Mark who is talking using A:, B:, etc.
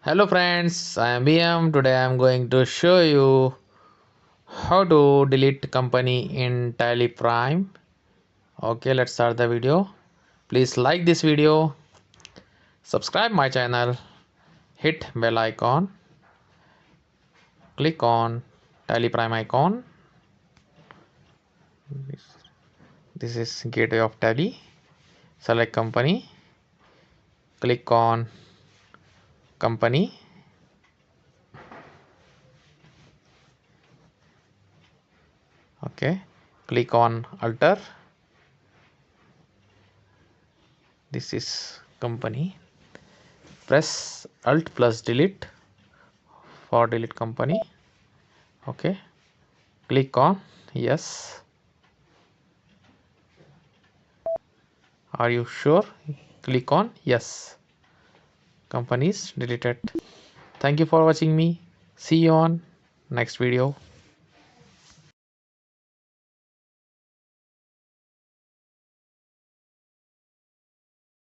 A: Hello friends, I am BM. Today I am going to show you how to delete company in Tally Prime. Okay, let's start the video. Please like this video, subscribe my channel, hit bell icon, click on Tally Prime icon. This is gateway of Tally. Select company, click on company. Okay, click on alter. This is company. Press alt plus delete for delete company. Okay, click on yes. Are you sure? Click on yes. Company is deleted. Thank you for watching me. See you on next video.